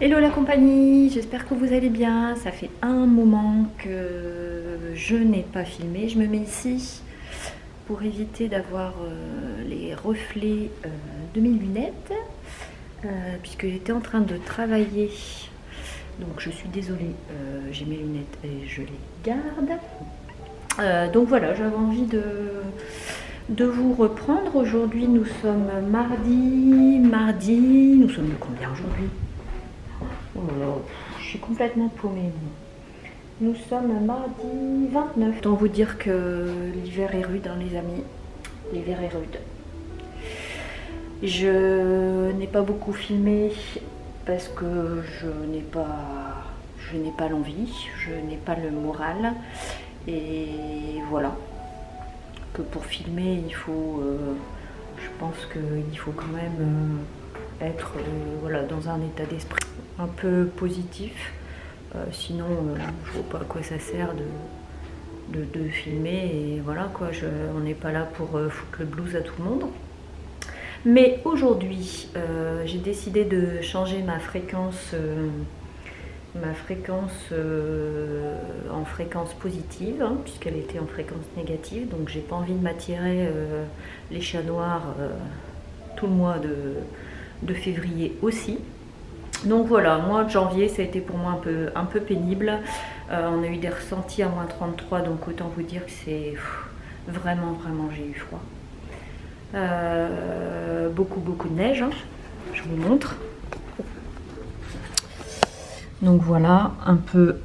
Hello la compagnie, j'espère que vous allez bien. Ça fait un moment que je n'ai pas filmé. Je me mets ici pour éviter d'avoir les reflets de mes lunettes puisque j'étais en train de travailler. Donc je suis désolée, j'ai mes lunettes et je les garde. Donc voilà, j'avais envie de vous reprendre. Aujourd'hui nous sommes mardi, nous sommes le combien aujourd'hui? Oh là là, je suis complètement paumée. Nous sommes mardi 29. Autant vous dire que l'hiver est rude, hein, les amis. L'hiver est rude. Je n'ai pas beaucoup filmé parce que je n'ai pas l'envie, je n'ai pas le moral. Et voilà. Que pour filmer, il faut, je pense qu'il faut quand même être voilà, dans un état d'esprit un peu positif, sinon je vois pas à quoi ça sert de filmer. Et voilà quoi, on n'est pas là pour foutre le blues à tout le monde. Mais aujourd'hui j'ai décidé de changer ma fréquence en fréquence positive, hein, puisqu'elle était en fréquence négative. Donc j'ai pas envie de m'attirer les chats noirs tout le mois de février aussi. Donc voilà, mois de janvier ça a été pour moi un peu pénible. On a eu des ressentis à moins 33, donc autant vous dire que c'est vraiment j'ai eu froid. Beaucoup de neige, hein. Je vous montre. Donc voilà un peu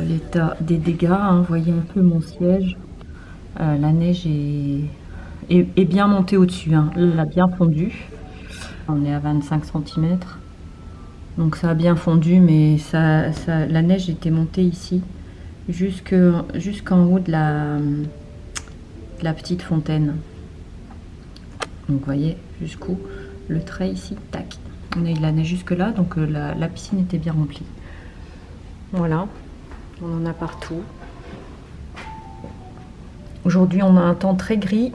l'état des dégâts, hein. Vous voyez un peu mon siège. La neige est bien montée au-dessus, hein. Elle a bien fondu. On est à 25 cm. Donc ça a bien fondu, mais la neige était montée ici, jusqu'en haut de la petite fontaine. Donc vous voyez, jusqu'où le trait ici, tac. On a eu de la neige jusque là, donc la piscine était bien remplie. Voilà, on en a partout. Aujourd'hui on a un temps très gris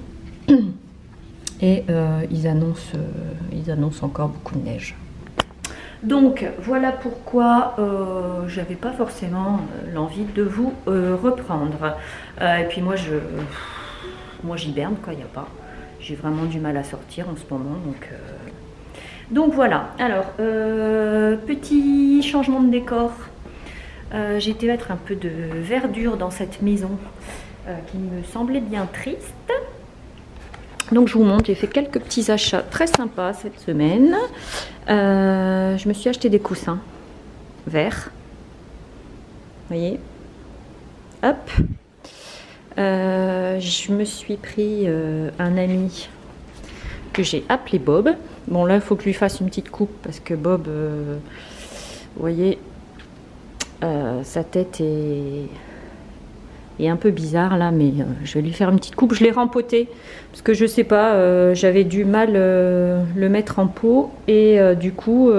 et ils annoncent encore beaucoup de neige. Donc voilà pourquoi j'avais pas forcément l'envie de vous reprendre. Et puis moi j'hiberne quoi, il n'y a pas. J'ai vraiment du mal à sortir en ce moment, donc voilà. Alors petit changement de décor. J'ai été mettre un peu de verdure dans cette maison qui me semblait bien triste. Donc je vous montre, j'ai fait quelques petits achats très sympas cette semaine. Je me suis acheté des coussins verts. Vous voyez. Hop. Je me suis pris un ami que j'ai appelé Bob. Bon là il faut que je lui fasse une petite coupe parce que Bob, vous voyez, sa tête est un peu bizarre là, mais je vais lui faire une petite coupe. Je l'ai rempoté parce que je sais pas, j'avais du mal le mettre en pot et du coup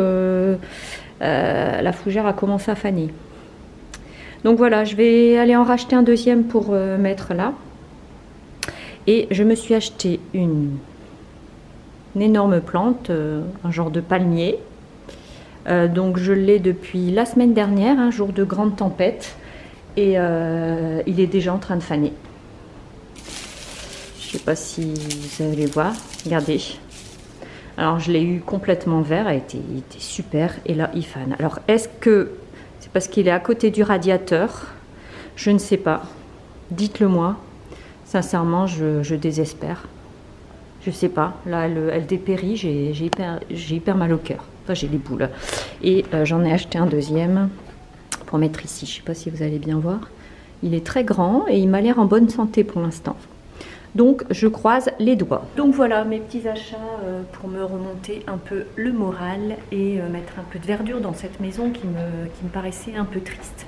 la fougère a commencé à faner. Donc voilà, je vais aller en racheter un deuxième pour mettre là. Et je me suis acheté une énorme plante, un genre de palmier. Donc je l'ai depuis la semaine dernière, un jour de grande tempête. Et il est déjà en train de faner. Je sais pas si vous allez voir. Regardez. Alors je l'ai eu complètement vert, il était super. Et là il fane. Alors est-ce que c'est parce qu'il est à côté du radiateur? Je ne sais pas. Dites-le moi. Sincèrement, je désespère. Je sais pas. Là, elle dépérit. J'ai hyper mal au cœur. Enfin, j'ai les boules. Et j'en ai acheté un deuxième pour mettre ici. Je sais pas si vous allez bien voir. Il est très grand et il m'a l'air en bonne santé pour l'instant. Donc, je croise les doigts. Donc voilà mes petits achats pour me remonter un peu le moral et mettre un peu de verdure dans cette maison qui me paraissait un peu triste.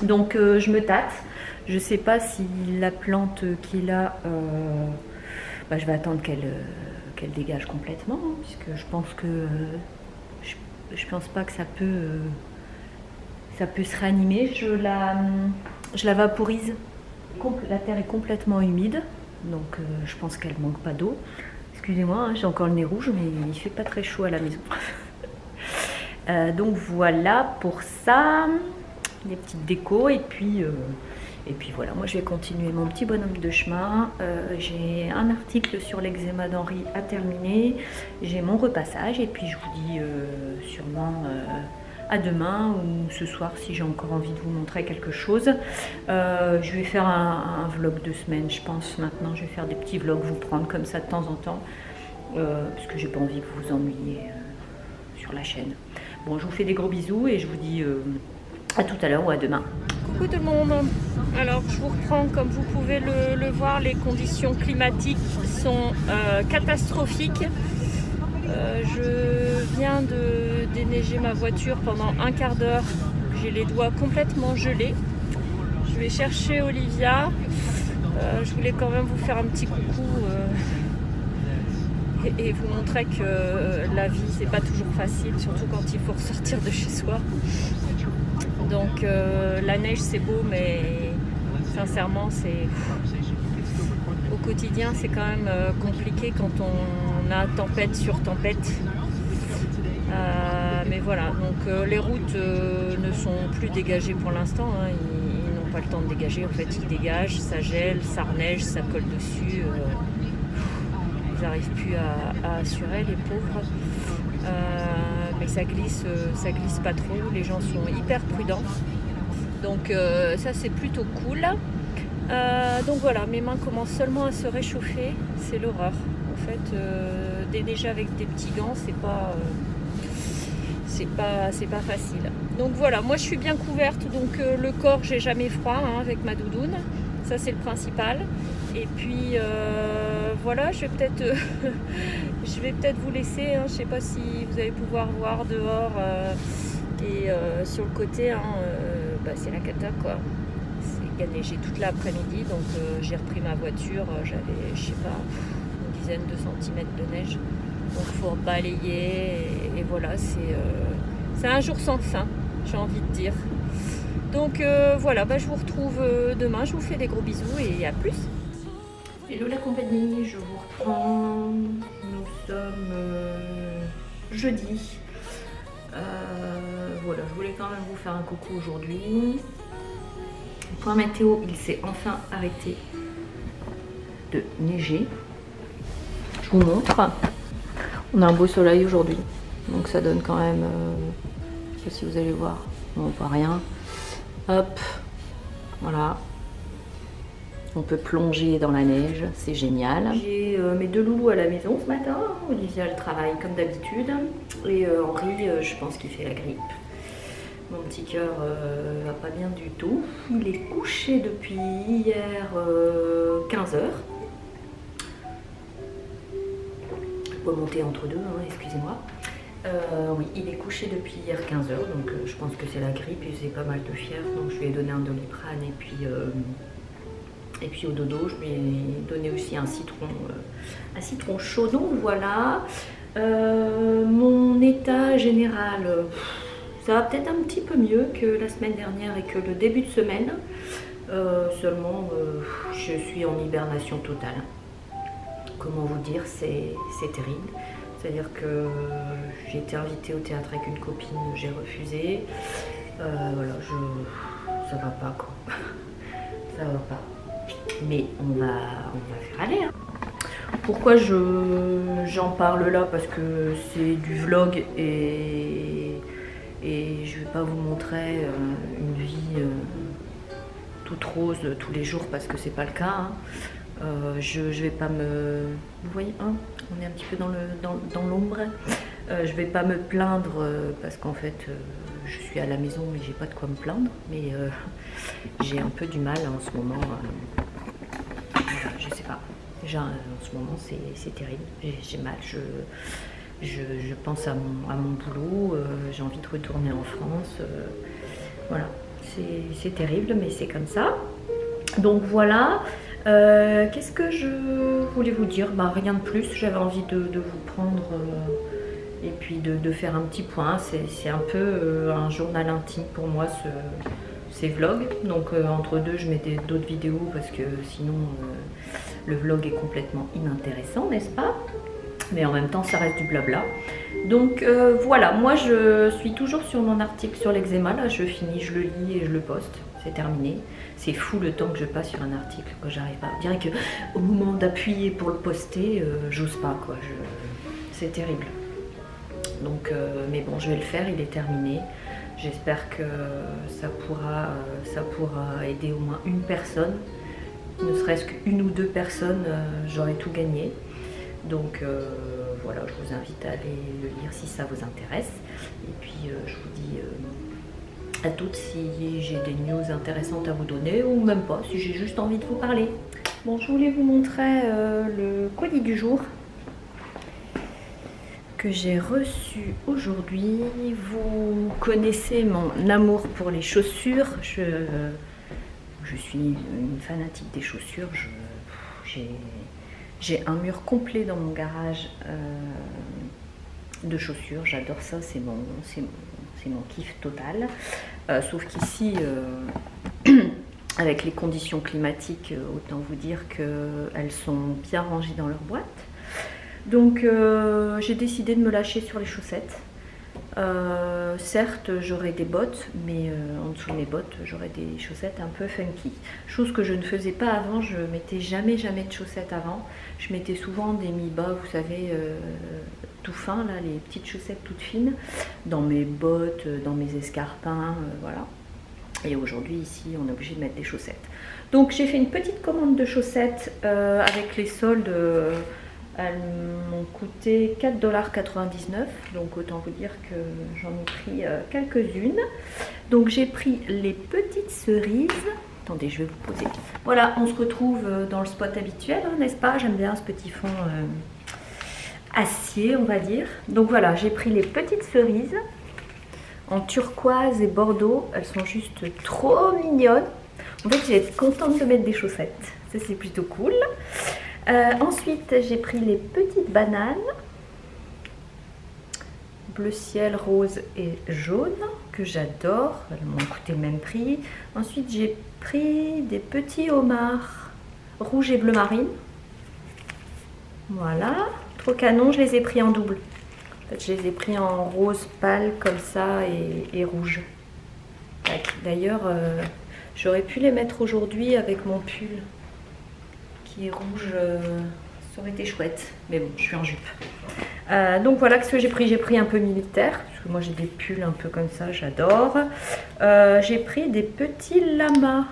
Donc je me tâte. Je sais pas si la plante qu'il a, bah, je vais attendre qu'elle dégage complètement, hein, puisque je pense que je pense pas que ça peut se réanimer. Je la vaporise. La terre est complètement humide, donc je pense qu'elle manque pas d'eau. Excusez-moi, hein, j'ai encore le nez rouge, mais il fait pas très chaud à la maison. Donc voilà pour ça, des petites décos et puis voilà, moi je vais continuer mon petit bonhomme de chemin. J'ai un article sur l'eczéma d'Henri à terminer, j'ai mon repassage et puis je vous dis sûrement à demain ou ce soir si j'ai encore envie de vous montrer quelque chose. Je vais faire un vlog de semaine, je pense maintenant. Je vais faire des petits vlogs, vous prendre comme ça de temps en temps, parce que j'ai pas envie que vous vous ennuyiez sur la chaîne. Bon, je vous fais des gros bisous et je vous dis à tout à l'heure ou à demain. Coucou tout le monde. Alors je vous reprends, comme vous pouvez le voir, les conditions climatiques sont catastrophiques. Je viens de déneiger ma voiture pendant un quart d'heure. J'ai les doigts complètement gelés. Je vais chercher Olivia. Je voulais quand même vous faire un petit coucou et vous montrer que la vie c'est pas toujours facile, surtout quand il faut ressortir de chez soi. Donc la neige c'est beau, mais sincèrement c'est au quotidien c'est quand même compliqué quand on a tempête sur tempête. Mais voilà, donc les routes ne sont plus dégagées pour l'instant, hein. Ils n'ont pas le temps de dégager, en fait ils dégagent, ça gèle, ça reneige, ça colle dessus. Ils n'arrivent plus à assurer, les pauvres. Mais ça glisse pas trop, les gens sont hyper prudents. Donc ça c'est plutôt cool. Donc voilà, mes mains commencent seulement à se réchauffer, c'est l'horreur. En fait, déneiger avec des petits gants, c'est pas facile. Donc voilà, moi je suis bien couverte, donc le corps j'ai jamais froid hein, avec ma doudoune, ça c'est le principal. Et puis voilà, je vais peut-être vous laisser, hein, je sais pas si vous allez pouvoir voir dehors et sur le côté, hein, c'est la cata quoi. Il a neigé toute l'après-midi, donc j'ai repris ma voiture, j'avais je sais pas une dizaine de centimètres de neige, donc il faut balayer et voilà, c'est un jour sans fin, j'ai envie de dire. Donc voilà, je vous retrouve demain, je vous fais des gros bisous et à plus. Hello la compagnie, je vous reprends, nous sommes jeudi. Voilà, je voulais quand même vous faire un coucou aujourd'hui. Point météo, il s'est enfin arrêté de neiger. Je vous montre. On a un beau soleil aujourd'hui, donc ça donne quand même, je sais pas si vous allez voir, on voit rien. Hop, voilà. On peut plonger dans la neige, c'est génial. J'ai mes deux loulous à la maison ce matin. Olivia elle travaille comme d'habitude et Henri, je pense qu'il fait la grippe. Mon petit cœur va pas bien du tout. Il est couché depuis hier 15 h. Je peux monter entre deux, hein, excusez-moi. Oui, il est couché depuis hier 15 h, donc je pense que c'est la grippe, il faisait pas mal de fièvre, donc je lui ai donné un Doliprane et puis au dodo, je lui ai donné aussi un citron chaud. Donc voilà, mon état général, ça va peut-être un petit peu mieux que la semaine dernière et que le début de semaine. Seulement, je suis en hibernation totale. Comment vous dire, c'est terrible. C'est-à-dire que j'ai été invitée au théâtre avec une copine, j'ai refusé. Voilà, ça va pas quoi. Ça va pas. Mais on va faire aller. Hein. Pourquoi j'en parle là? Parce que c'est du vlog et je vais pas vous montrer une vie toute rose tous les jours parce que c'est pas le cas. Hein. Je vais pas me... Vous voyez, hein, on est un petit peu dans l'ombre. Je vais pas me plaindre parce qu'en fait je suis à la maison mais j'ai pas de quoi me plaindre. Mais j'ai un peu du mal en ce moment. Je sais pas. Déjà en ce moment c'est terrible. J'ai mal. Je pense à mon boulot. J'ai envie de retourner en France. Voilà. C'est terrible mais c'est comme ça. Donc voilà. Qu'est-ce que je voulais vous dire? Rien de plus, j'avais envie de vous prendre et puis de faire un petit point. C'est un peu un journal intime pour moi ces vlogs. Donc entre deux je mets d'autres vidéos parce que sinon le vlog est complètement inintéressant, n'est-ce pas? mais en même temps ça reste du blabla. Donc voilà, moi je suis toujours sur mon article sur l'eczéma, là je finis, je le lis et je le poste, c'est terminé. C'est fou le temps que je passe sur un article, quoi, j'arrive pas. Je dirais que au moment d'appuyer pour le poster, j'ose pas, quoi, c'est terrible. Donc, mais bon, je vais le faire, il est terminé. J'espère que ça pourra aider au moins une personne, ne serait-ce qu'une ou deux personnes, j'aurai tout gagné. Donc voilà, je vous invite à aller le lire si ça vous intéresse. Et puis je vous dis à toutes si j'ai des news intéressantes à vous donner ou même pas, si j'ai juste envie de vous parler. Bon, je voulais vous montrer le colis du jour que j'ai reçu aujourd'hui. Vous connaissez mon amour pour les chaussures. Je suis une fanatique des chaussures. J'ai un mur complet dans mon garage de chaussures. J'adore ça, c'est mon kiff total. Sauf qu'ici, avec les conditions climatiques, autant vous dire qu'elles sont bien rangées dans leur boîte. Donc j'ai décidé de me lâcher sur les chaussettes. Certes, j'aurai des bottes, mais en dessous de mes bottes, j'aurai des chaussettes un peu funky. Chose que je ne faisais pas avant, je mettais jamais de chaussettes avant. Je mettais souvent des mi-bas, vous savez, tout fins, là, les petites chaussettes toutes fines, dans mes bottes, dans mes escarpins, voilà. Et aujourd'hui, ici, on est obligé de mettre des chaussettes. Donc j'ai fait une petite commande de chaussettes avec les soldes. Elles m'ont coûté 4,99 $, donc autant vous dire que j'en ai pris quelques-unes. Donc j'ai pris les petites cerises. Attendez, je vais vous poser. Voilà, on se retrouve dans le spot habituel, hein, n'est-ce pas? J'aime bien ce petit fond acier, on va dire. Donc voilà, j'ai pris les petites cerises en turquoise et bordeaux. Elles sont juste trop mignonnes. En fait, j'ai été contente de mettre des chaussettes. Ça, c'est plutôt cool. Ensuite, j'ai pris les petites bananes, bleu ciel, rose et jaune, que j'adore. Elles m'ont coûté le même prix. Ensuite, j'ai pris des petits homards rouge et bleu marine. Voilà, trop canon, je les ai pris en double. En fait, je les ai pris en rose pâle comme ça et rouge. D'ailleurs, j'aurais pu les mettre aujourd'hui avec mon pull qui est rouge, ça aurait été chouette, mais bon, je suis en jupe. Donc voilà ce que j'ai pris un peu militaire, parce que moi j'ai des pulls un peu comme ça, j'adore. J'ai pris des petits lamas,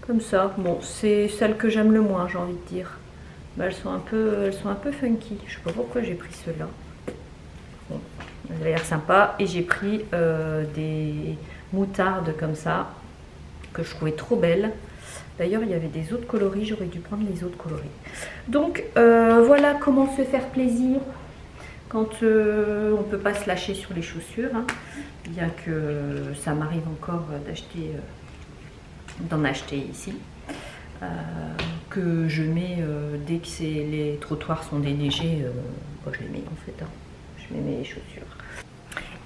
comme ça. Bon, c'est celles que j'aime le moins, j'ai envie de dire. Bah, elles sont un peu funky, je sais pas pourquoi j'ai pris ceux-là. Bon, elles avaient l'air sympa. Et j'ai pris des moutardes comme ça, que je trouvais trop belles. D'ailleurs, il y avait des autres coloris, j'aurais dû prendre les autres coloris. Donc, voilà comment se faire plaisir quand on ne peut pas se lâcher sur les chaussures. Hein. Bien que ça m'arrive encore d'en acheter ici. Que je mets dès que les trottoirs sont déneigés. Bon, je les mets en fait. Hein. Je mets mes chaussures.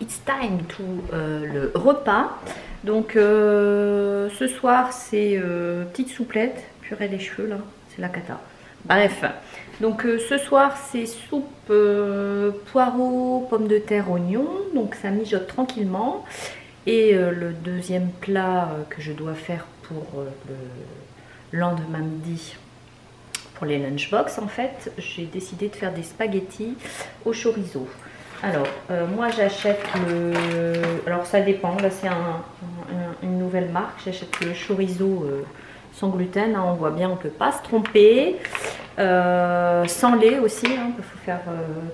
It's time to le repas. Donc ce soir c'est petite souplette, purée des cheveux là, c'est la cata. Bref, donc ce soir c'est soupe poireaux, pommes de terre, oignons, donc ça mijote tranquillement. Et le deuxième plat que je dois faire pour le lendemain midi, pour les lunchbox en fait, j'ai décidé de faire des spaghettis au chorizo. Alors, moi j'achète le... Alors ça dépend, là c'est une nouvelle marque, j'achète le chorizo sans gluten, hein, on voit bien, on ne peut pas se tromper. Sans lait aussi, hein, il faut faire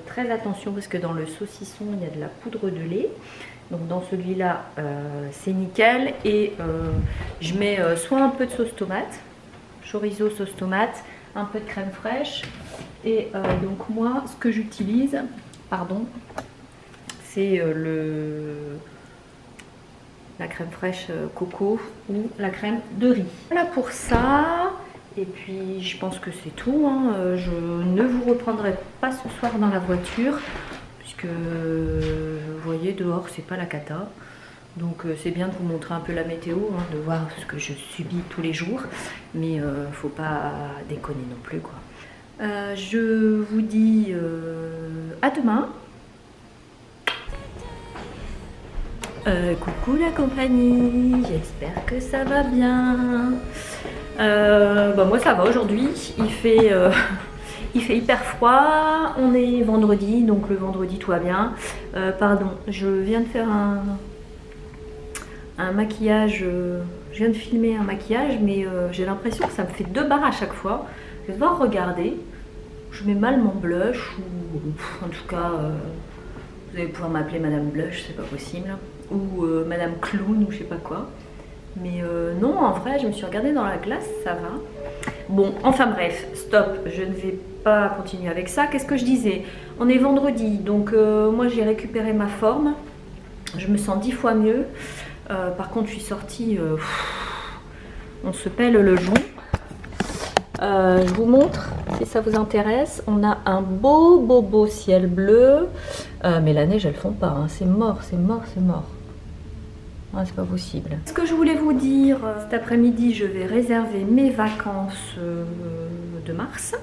très attention parce que dans le saucisson il y a de la poudre de lait. Donc dans celui-là c'est nickel. Et je mets soit un peu de sauce tomate, chorizo sauce tomate, un peu de crème fraîche. Et donc moi ce que j'utilise... Pardon, c'est la crème fraîche coco ou la crème de riz. Voilà pour ça. Et puis je pense que c'est tout. Hein. Je ne vous reprendrai pas ce soir dans la voiture puisque vous voyez dehors c'est pas la cata. Donc c'est bien de vous montrer un peu la météo, hein, de voir ce que je subis tous les jours. Mais faut pas déconner non plus quoi. Je vous dis à demain. Coucou la compagnie, j'espère que ça va bien. Moi ça va aujourd'hui, il fait hyper froid, on est vendredi, donc le vendredi tout va bien. Pardon, je viens de faire un maquillage, je viens de filmer un maquillage, mais j'ai l'impression que ça me fait 2 barres à chaque fois. Je vais devoir regarder, je mets mal mon blush, ou en tout cas, vous allez pouvoir m'appeler Madame Blush, c'est pas possible. Ou Madame Clown ou je sais pas quoi, mais non, en vrai je me suis regardée dans la glace, ça va. Bon, enfin bref, stop, je ne vais pas continuer avec ça. Qu'est-ce que je disais? On est vendredi, donc moi j'ai récupéré ma forme, je me sens 10 fois mieux. Par contre je suis sortie, on se pèle le joint. Je vous montre si ça vous intéresse. On a un beau ciel bleu, mais la neige elle fond pas, hein. C'est mort, c'est mort, c'est mort. Ah, c'est pas possible. Ce que je voulais vous dire, cet après-midi je vais réserver mes vacances de mars,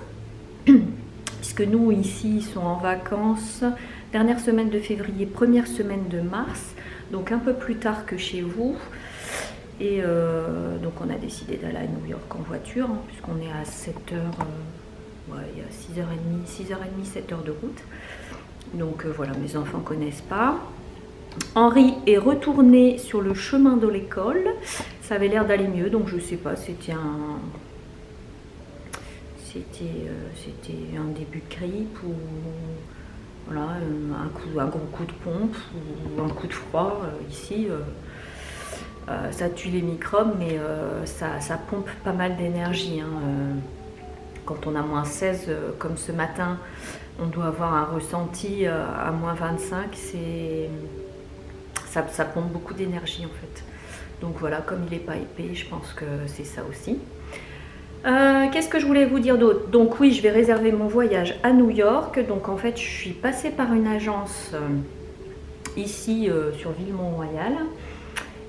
puisque nous ici sont en vacances dernière semaine de février, première semaine de mars, donc un peu plus tard que chez vous. Et donc on a décidé d'aller à New York en voiture, hein, puisqu'on est à 7h, il y a 6h30, 7h de route. Donc voilà, mes enfants ne connaissent pas. Henri est retourné sur le chemin de l'école, ça avait l'air d'aller mieux, donc je sais pas, c'était un début de grippe ou voilà, un gros coup de pompe ou un coup de froid. Ici ça tue les microbes, mais ça pompe pas mal d'énergie, hein. Quand on a moins 16 comme ce matin, on doit avoir un ressenti à moins 25, ça pompe beaucoup d'énergie en fait. Donc voilà, comme il n'est pas épais, je pense que c'est ça aussi. Qu'est-ce que je voulais vous dire d'autre? Donc oui, je vais réserver mon voyage à New York. Donc en fait, je suis passée par une agence ici sur Villemont-Royal.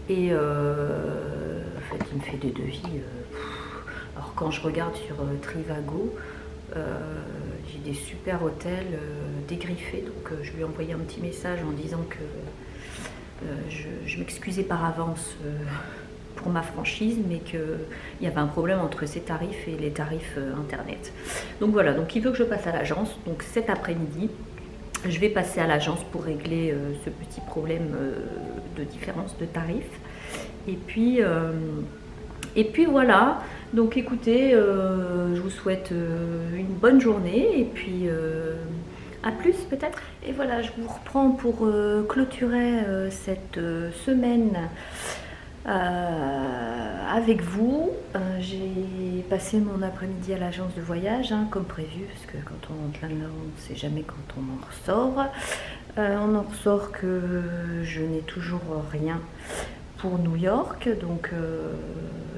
Et en fait, il me fait des devis. Alors quand je regarde sur Trivago, j'ai des super hôtels dégriffés. Donc je lui ai envoyé un petit message en disant que je m'excusais par avance pour ma franchise, mais qu'il y avait un problème entre ses tarifs et les tarifs internet. Donc voilà, donc il veut que je passe à l'agence. Donc cet après-midi, je vais passer à l'agence pour régler ce petit problème de différence de tarifs. Et puis voilà, donc écoutez, je vous souhaite une bonne journée et puis à plus peut-être. Et voilà, je vous reprends pour clôturer cette semaine avec vous. J'ai passé mon après-midi à l'agence de voyage, hein, comme prévu, parce que quand on rentre là-dedans, on ne sait jamais quand on en ressort. On en ressort que je n'ai toujours rien pour New York, donc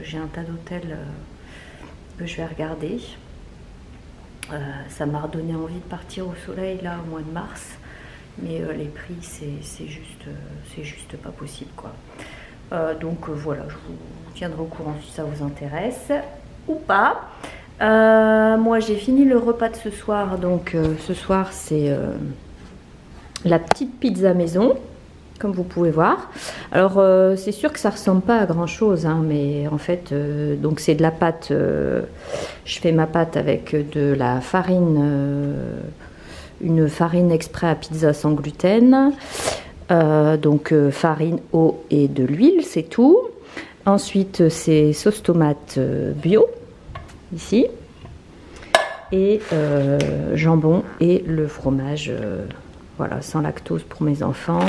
j'ai un tas d'hôtels que je vais regarder. Ça m'a redonné envie de partir au soleil là au mois de mars, mais les prix c'est juste pas possible quoi. Donc voilà, je vous tiendrai au courant si ça vous intéresse ou pas. Moi j'ai fini le repas de ce soir, donc ce soir c'est la petite pizza maison, comme vous pouvez voir. Alors c'est sûr que ça ressemble pas à grand chose, hein, mais en fait donc c'est de la pâte, je fais ma pâte avec de la farine, une farine exprès à pizza sans gluten. Donc farine, eau et de l'huile, c'est tout. Ensuite c'est sauce tomate bio ici, et jambon et le fromage voilà, sans lactose pour mes enfants,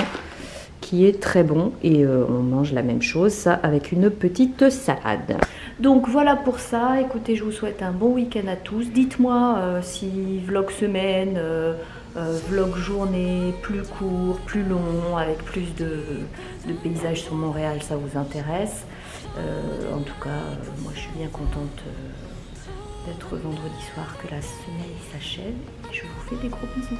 qui est très bon, et on mange la même chose, ça avec une petite salade. Donc voilà pour ça. Écoutez, je vous souhaite un bon week-end à tous. Dites-moi si vlog semaine, vlog journée, plus court, plus long, avec plus de paysages sur Montréal, ça vous intéresse. En tout cas, moi je suis bien contente d'être vendredi soir, que la semaine s'achève. Je vous fais des gros bisous.